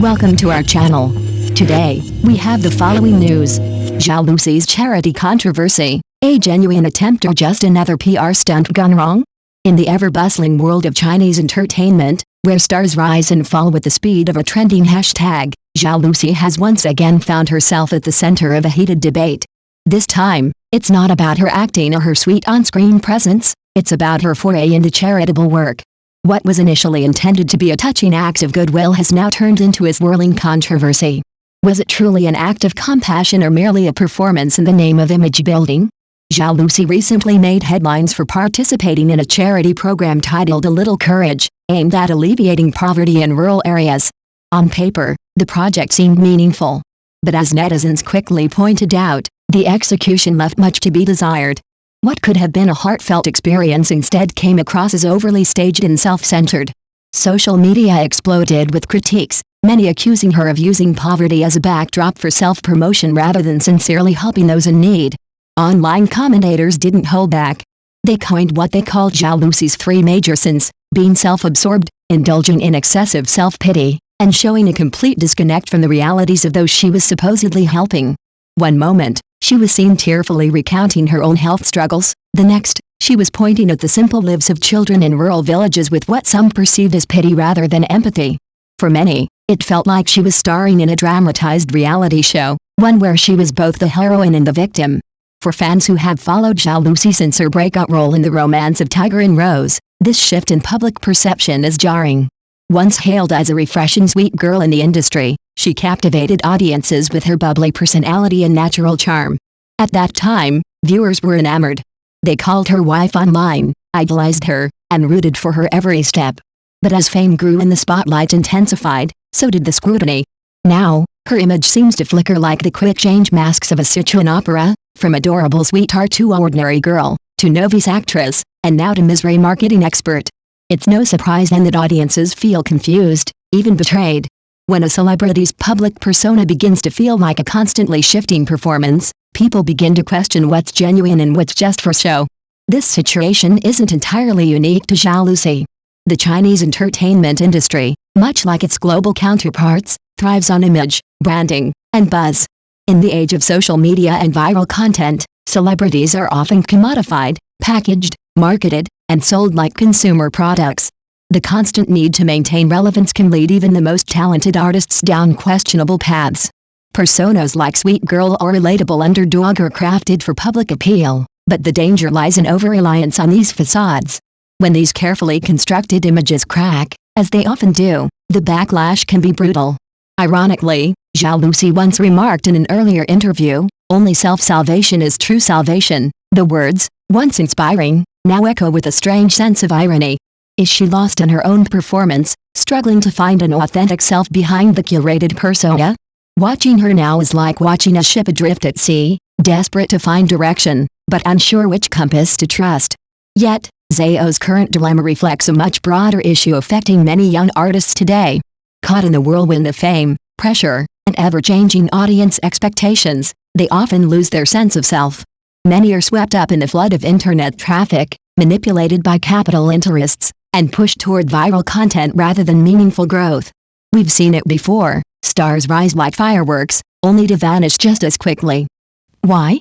Welcome to our channel. Today, we have the following news. Zhao Lusi's charity controversy, a genuine attempt or just another PR stunt gone wrong? In the ever-bustling world of Chinese entertainment, where stars rise and fall with the speed of a trending hashtag, Zhao Lusi has once again found herself at the center of a heated debate. This time, it's not about her acting or her sweet on-screen presence, it's about her foray into charitable work. What was initially intended to be a touching act of goodwill has now turned into a swirling controversy. Was it truly an act of compassion or merely a performance in the name of image building? Zhao Lusi recently made headlines for participating in a charity program titled A Little Courage, aimed at alleviating poverty in rural areas. On paper, the project seemed meaningful. But as netizens quickly pointed out, the execution left much to be desired. What could have been a heartfelt experience instead came across as overly staged and self-centered. Social media exploded with critiques, many accusing her of using poverty as a backdrop for self-promotion rather than sincerely helping those in need. Online commentators didn't hold back. They coined what they called Zhao Lusi's three major sins: being self-absorbed, indulging in excessive self-pity, and showing a complete disconnect from the realities of those she was supposedly helping. One moment, she was seen tearfully recounting her own health struggles. The next, she was pointing at the simple lives of children in rural villages with what some perceived as pity rather than empathy. For many, it felt like she was starring in a dramatized reality show, one where she was both the heroine and the victim. For fans who have followed Zhao Lusi since her breakout role in The Romance of Tiger and Rose, this shift in public perception is jarring. Once hailed as a refreshing sweet girl in the industry, she captivated audiences with her bubbly personality and natural charm. At that time, viewers were enamored. They called her wife online, idolized her, and rooted for her every step. But as fame grew and the spotlight intensified, so did the scrutiny. Now, her image seems to flicker like the quick-change masks of a Sichuan opera, from adorable sweetheart to ordinary girl, to novice actress, and now to misery marketing expert. It's no surprise then that audiences feel confused, even betrayed. When a celebrity's public persona begins to feel like a constantly shifting performance, people begin to question what's genuine and what's just for show. This situation isn't entirely unique to Zhao Lusi. The Chinese entertainment industry, much like its global counterparts, thrives on image, branding, and buzz. In the age of social media and viral content, celebrities are often commodified, packaged, marketed, and sold like consumer products. The constant need to maintain relevance can lead even the most talented artists down questionable paths. Personas like sweet girl or relatable underdog are crafted for public appeal, but the danger lies in over-reliance on these facades. When these carefully constructed images crack, as they often do, the backlash can be brutal. Ironically, Zhao Lusi once remarked in an earlier interview, "Only self-salvation is true salvation." The words, once inspiring, now echo with a strange sense of irony. Is she lost in her own performance, struggling to find an authentic self behind the curated persona? Watching her now is like watching a ship adrift at sea, desperate to find direction, but unsure which compass to trust. Yet, Zhao's current dilemma reflects a much broader issue affecting many young artists today. Caught in the whirlwind of fame, pressure, and ever-changing audience expectations, they often lose their sense of self. Many are swept up in the flood of internet traffic, manipulated by capital interests, and pushed toward viral content rather than meaningful growth. We've seen it before: stars rise like fireworks, only to vanish just as quickly. Why?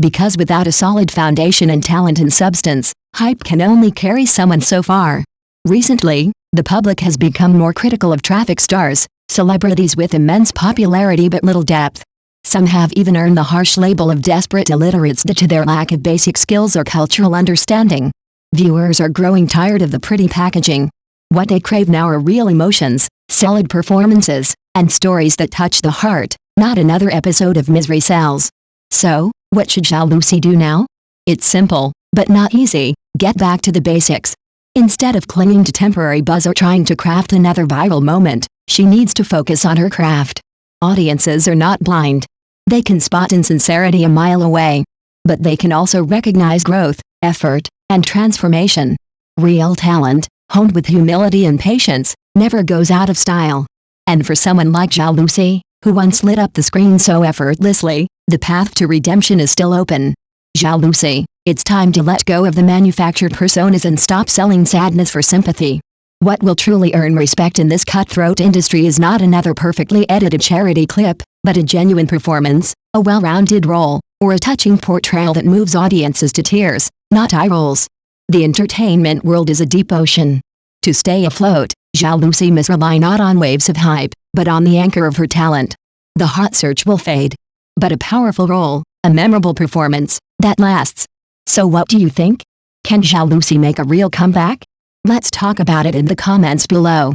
Because without a solid foundation and talent and substance, hype can only carry someone so far. Recently, the public has become more critical of traffic stars, celebrities with immense popularity but little depth. Some have even earned the harsh label of desperate illiterates due to their lack of basic skills or cultural understanding. Viewers are growing tired of the pretty packaging. What they crave now are real emotions, solid performances, and stories that touch the heart, not another episode of Misery Sells. So, what should Zhao Lusi do now? It's simple, but not easy: get back to the basics. Instead of clinging to temporary buzz or trying to craft another viral moment, she needs to focus on her craft. Audiences are not blind. They can spot insincerity a mile away. But they can also recognize growth, effort, and transformation. Real talent, honed with humility and patience, never goes out of style. And for someone like Zhao Lusi, who once lit up the screen so effortlessly, the path to redemption is still open. Zhao Lusi, it's time to let go of the manufactured personas and stop selling sadness for sympathy. What will truly earn respect in this cutthroat industry is not another perfectly edited charity clip, but a genuine performance, a well-rounded role, or a touching portrayal that moves audiences to tears, not eye rolls. The entertainment world is a deep ocean. To stay afloat, Zhao Lusi must rely not on waves of hype, but on the anchor of her talent. The hot search will fade. But a powerful role, a memorable performance, that lasts. So what do you think? Can Zhao Lusi make a real comeback? Let's talk about it in the comments below.